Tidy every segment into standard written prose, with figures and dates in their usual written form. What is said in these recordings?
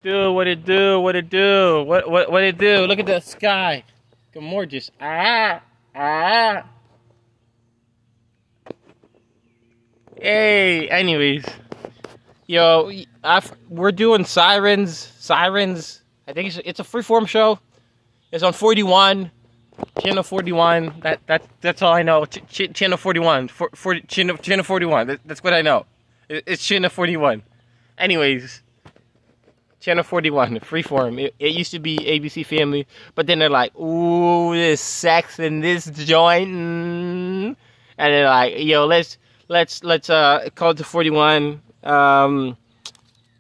do? What it do? What it do? What it do? Look at the sky. Gorgeous. Hey, anyways. Yo, we're doing Sirens. I think it's a freeform show. It's on 41. Channel 41. That's all I know. Channel 41. Channel 41. That's what I know. It's Channel 41. Anyways, Channel 41, freeform. It used to be ABC Family, but then they're like, ooh, there's sex in this joint, and they're like, yo, let's call it to 41.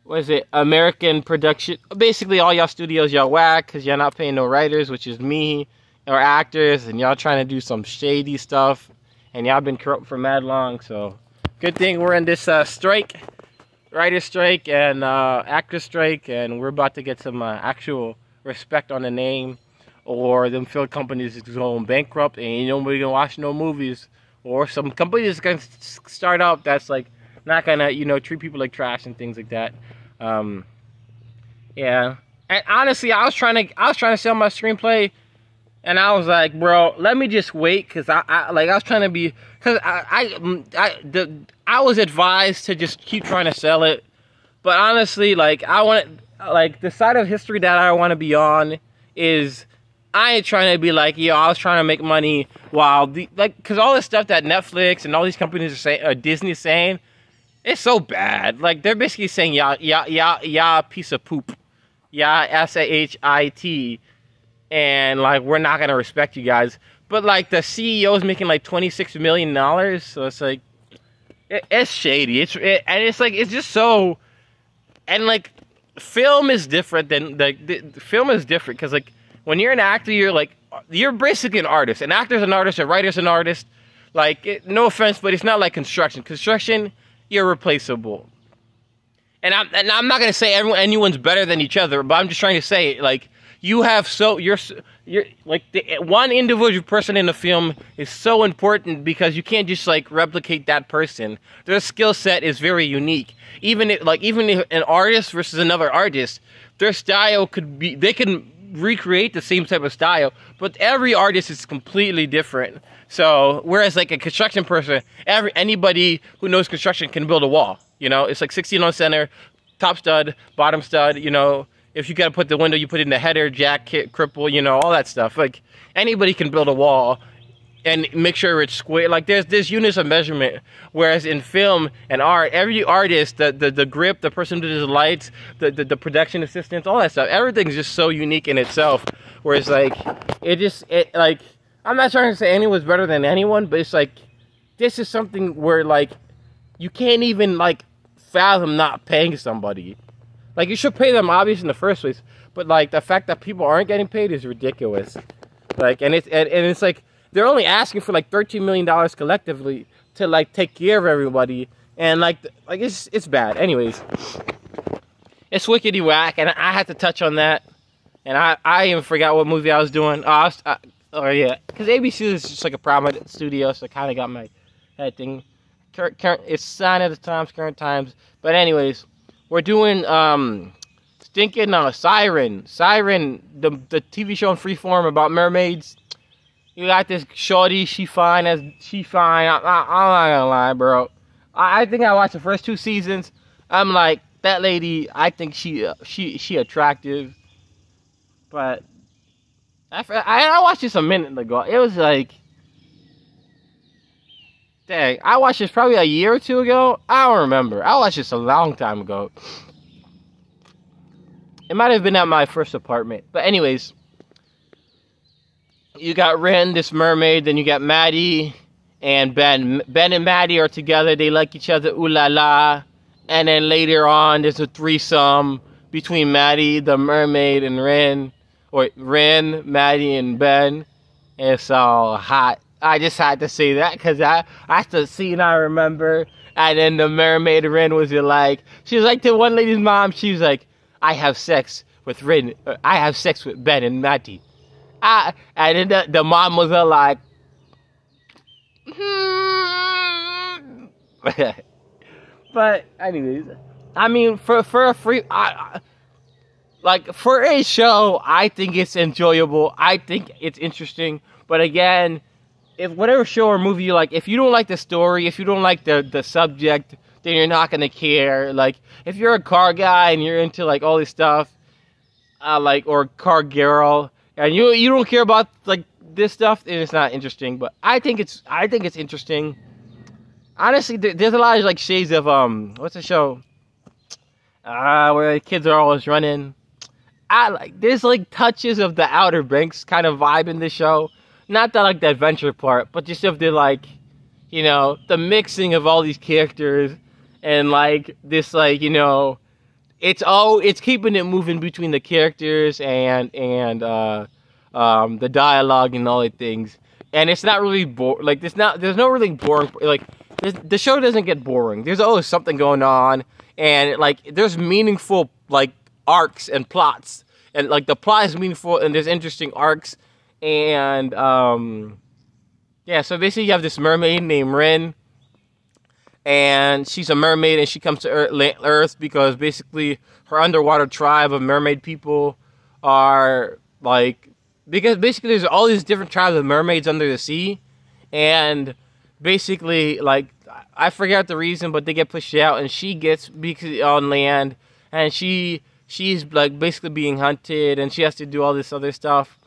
What is it? American production. Basically, all y'all studios, y'all whack because y'all not paying no writers, which is me, or actors, and y'all trying to do some shady stuff, and y'all been corrupt for mad long. So, good thing we're in this strike, writer strike and actor strike, and we're about to get some actual respect on the name, or them film companies is going bankrupt and ain't nobody gonna watch no movies, or some companies gonna start up that's like not gonna treat people like trash and things like that. Yeah, and honestly, I was trying to sell my screenplay, and I was like, bro, let me just wait, cause I was trying to be, cause I was advised to just keep trying to sell it, but honestly, like the side of history that I want to be on is I ain't trying to be like, yo, I was trying to make money while cause all this stuff that Netflix and all these companies are saying, Disney's saying, it's so bad. Like, they're basically saying, yeah, piece of poop. Yeah, SAHIT. And, like, we're not going to respect you guys. But, like, the CEO's making, like, $26 million. So it's, like, it's shady. And it's, like, it's just so... And, like, film is different than... The film is different. Because, like, when you're an actor, you're basically an artist. An actor's an artist. A writer's an artist. Like, no offense, but it's not like construction. Construction... irreplaceable, and I'm not gonna say anyone's better than each other, but I'm just trying to say, like, you're like one individual person in the film is so important because you can't just like replicate that person. Their skill set is very unique. Even if an artist versus another artist, their style they can recreate the same type of style, but every artist is completely different. So, whereas like a construction person, anybody who knows construction can build a wall. It's like 16 on center, top stud, bottom stud. If you got to put the window, you put it in the header, jack, kit, cripple, all that stuff. Like, anybody can build a wall and make sure it's square. Like, there's units of measurement. Whereas in film and art, every artist, the grip, the person who does the lights, the production assistants, all that stuff, everything's just so unique in itself. Whereas like, like, I'm not trying to say anyone's better than anyone, but it's like, this is something where, like, you can't even, like, fathom not paying somebody. Like, you should pay them, obviously, in the first place, but, like, the fact that people aren't getting paid is ridiculous. Like, and it's like, they're only asking for, like, $13 million collectively to, like, take care of everybody, and, like it's bad. Anyways, it's wickedy whack, and I had to touch on that, and I even forgot what movie I was doing. Oh yeah, because ABC is just like a prominent studio, so I kind of got my head thing. It's sign of the times, current times. But anyways, we're doing stinking Siren, the TV show in freeform about mermaids. You got this shorty, she fine. I'm not gonna lie, bro. I think I watched the first 2 seasons. I'm like, that lady, I think she attractive, but. I watched this a minute ago. It was like, dang, I watched this probably a year or 2 ago. I don't remember. I watched this a long time ago. It might have been at my first apartment. But anyways, you got Ren, this mermaid, then you got Maddie and Ben. Ben and Maddie are together. They like each other, ooh la la. And then later on, there's a threesome between Maddie, the mermaid, and Ren. Or Ren, Maddie, and Ben. It's all hot. I just had to say that because that's the scene I remember. And then the mermaid Ren was like, she was like to one lady's mom, she was like, I have sex with Ren. I have sex with Ben and Maddie. And then the mom was like, But anyways, I mean, for a free, like, for a show, I think it's enjoyable. I think it's interesting. But again, if whatever show or movie you like, if you don't like the story, if you don't like the subject, then you're not gonna care. Like, if you're a car guy and you're into like all this stuff, like, or car girl, and you don't care about like this stuff, then it's not interesting. But I think it's interesting. Honestly, there's a lot of like shades of what's the show? Where the kids are always running. There's like touches of the Outer Banks kind of vibe in this show. Not that like the adventure part, but just of the like, you know, the mixing of all these characters and like this like, you know, it's keeping it moving between the characters and the dialogue and all the things. And it's not really like there's no really boring, like the show doesn't get boring. There's always something going on, and like there's meaningful like arcs and plots, and like the plot is meaningful and there's interesting arcs. And yeah, so basically you have this mermaid named Rin, and she's a mermaid, and she comes to Earth because basically her underwater tribe of mermaid people are like, because basically there's all these different tribes of mermaids under the sea, and basically like I forgot the reason, but they get pushed out, and she gets on land, and she's like basically being hunted, and she has to do all this other stuff.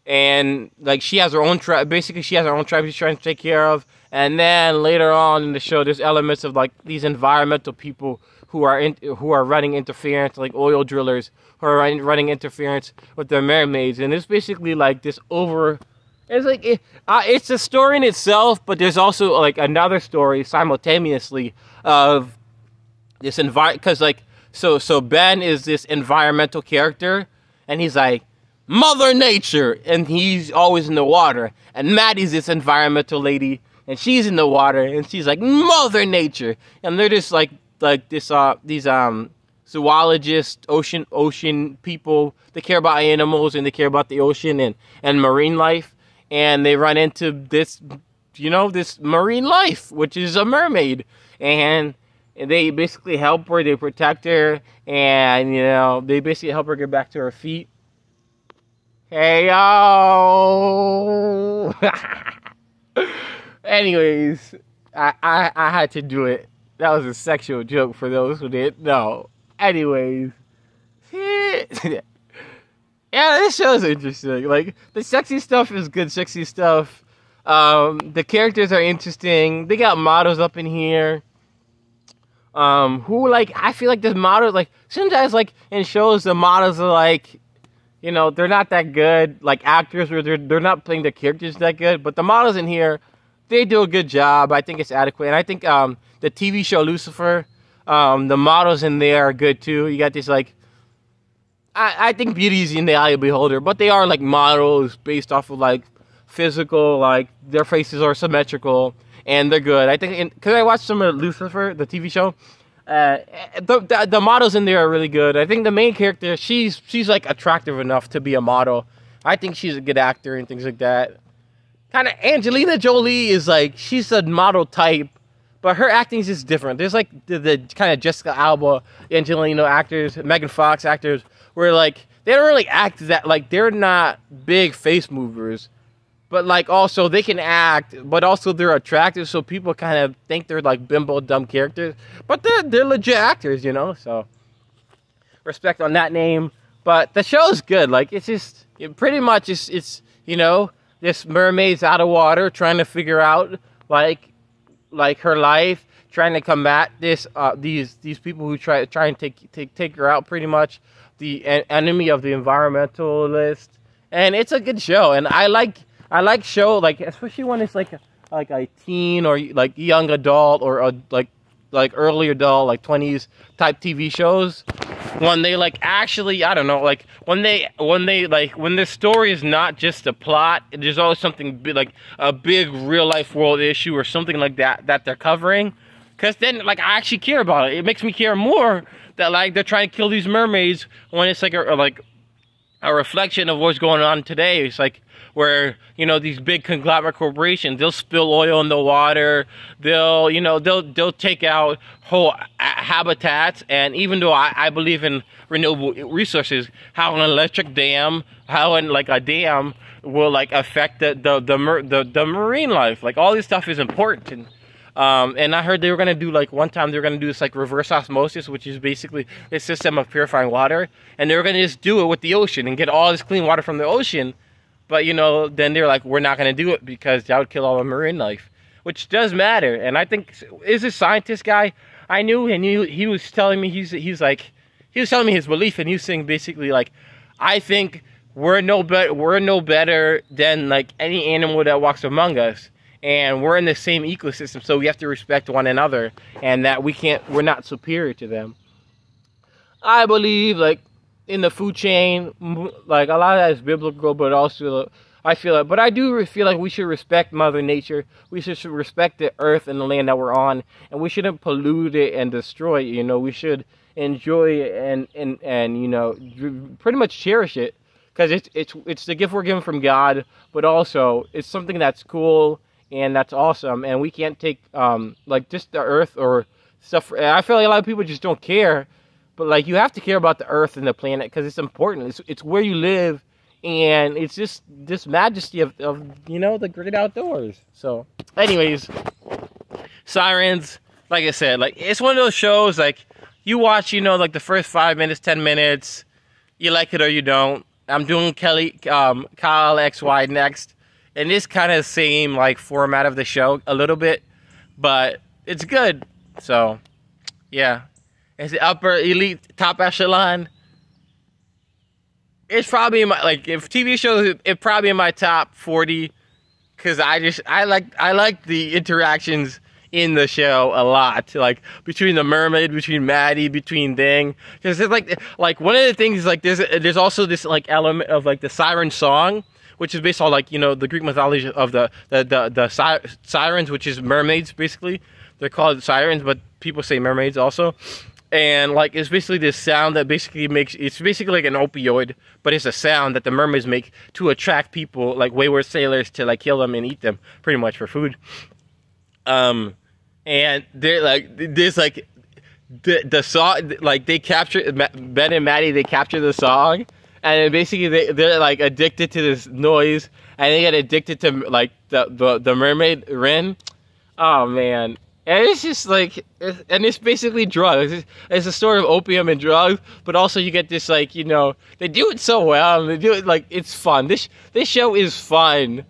And like she has her own tribe. Basically, she has her own tribe she's trying to take care of. And then later on in the show, there's elements of like these environmental people who are running interference, like oil drillers who are running interference with their mermaids. And it's basically like this It's like it's a story in itself, but there's also like another story simultaneously of this because like so Ben is this environmental character, and he's like Mother Nature, and he's always in the water. And Maddie's this environmental lady, and she's in the water, and she's like Mother Nature. And they're just like these zoologists, ocean people. They care about animals, and they care about the ocean and marine life. And they run into this, you know, this marine life, which is a mermaid, and they basically help her. They protect her, and you know, they basically help her get back to her feet. Hey yo! Anyways, I had to do it. That was a sexual joke for those who didn't know. Anyways, yeah, this show's interesting. Like the sexy stuff is good, sexy stuff. The characters are interesting. They got models up in here. Who like I feel like the models like sometimes like in shows the models are like, you know, they're not that good, like actors, or they're not playing the characters that good. But the models in here, they do a good job. I think it's adequate. And I think the TV show Lucifer, the models in there are good too. You got this like, I think beauty's in the eye of the beholder, but they are like models based off of like physical, like their faces are symmetrical, and they're good. I think because I watched some of Lucifer, the TV show. The models in there are really good. I think the main character, she's like attractive enough to be a model. I think she's a good actor and things like that. Kind of Angelina Jolie is like, she's a model type, but her acting is just different. There's like the kind of Jessica Alba, Angelina actors, Megan Fox actors, where like they don't really act that, like they're not big face movers. But like also they can act, but also they're attractive, so people kind of think they're like bimbo dumb characters, but they're legit actors, you know. So respect on that name. But the show's good. Like it's just pretty much it's you know, this mermaid's out of water trying to figure out like her life, trying to combat this these people who try and take her out, pretty much the enemy of the environmentalist. And it's a good show, and I like show, like, especially when it's like a teen or like young adult or a like early adult, like 20s type TV shows. When they like actually, I don't know, like when the story is not just a plot, there's always something big, like a big real life world issue or something like that they're covering. Cause then like I actually care about it. It makes me care more that like they're trying to kill these mermaids when it's like a reflection of what's going on today. It's like where, you know, these big conglomerate corporations, they'll spill oil in the water, they'll, you know, they'll take out whole habitats. And even though I believe in renewable resources, how an electric dam, how like a dam will like affect the marine life, like all this stuff is important. And I heard they were gonna do, like, one time they were gonna do this like reverse osmosis, which is basically a system of purifying water, and they were gonna just do it with the ocean and get all this clean water from the ocean. But, you know, then they're like, we're not gonna do it because that would kill all the marine life, which does matter. And I think, is a scientist guy I knew, and he was telling me, he was telling me his belief, and he was saying basically like, I think we're no better than like any animal that walks among us. And we're in the same ecosystem, so we have to respect one another, and that we're not superior to them. I believe, like, in the food chain, like, a lot of that is biblical, but also, I do feel like we should respect Mother Nature. We should respect the earth and the land that we're on, and we shouldn't pollute it and destroy it, you know. We should enjoy it and you know, pretty much cherish it, because it's the gift we're given from God, but also, it's something that's cool, and that's awesome, and we can't take, like, just the earth or stuff. I feel like a lot of people just don't care, but, like, you have to care about the earth and the planet, because it's important. It's where you live, and it's just this majesty of, you know, the great outdoors. So, anyways, Sirens, like I said, like, it's one of those shows, like, you watch, you know, like, the first 5 minutes, 10 minutes, you like it or you don't. I'm doing Kyle XY next. And this kind of same, like, format of the show a little bit, but it's good. So, yeah. It's the upper elite top echelon. It's probably in my, like, if TV shows, it's probably in my top 40, because I like the interactions in the show a lot, like, between the mermaid, between Maddie, between Ding, because it's like one of the things is, like, there's also this, like, element of, like, the Siren song, which is based on, like, you know, the Greek mythology of the sirens, which is mermaids, basically. They're called sirens, but people say mermaids also. And, like, it's basically this sound that basically it's basically like an opioid, but it's a sound that the mermaids make to attract people, like wayward sailors, to, like, kill them and eat them, pretty much for food. And they're, like, there's, like, the song, like, they capture, Ben and Maddie, they capture the song. And basically, they're like addicted to this noise, and they get addicted to, like, the mermaid Rin. Oh man, and it's just like, and it's basically drugs. It's a story of opium and drugs, but also you get this, like, you know, they do it so well, and they do it, like, it's fun. This show is fun,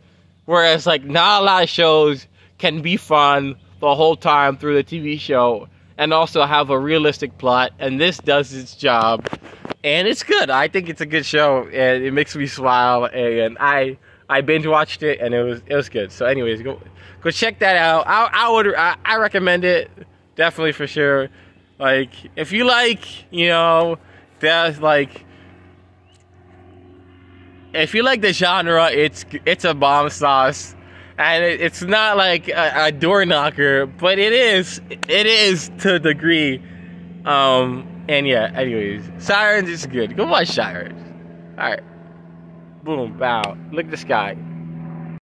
whereas, like, not a lot of shows can be fun the whole time through the TV show and also have a realistic plot, and this does its job. And it's good. I think it's a good show, and it makes me smile. And I binge watched it, and it was good. So, anyways, go check that out. I recommend it, definitely, for sure. Like, if you like, you know, there's, like, if you like the genre, it's a bomb sauce, and it's not like a door knocker, but it is to a degree. And yeah, anyways, Sirens is good. Go watch Sirens. Alright. Boom, bow. Look at the sky.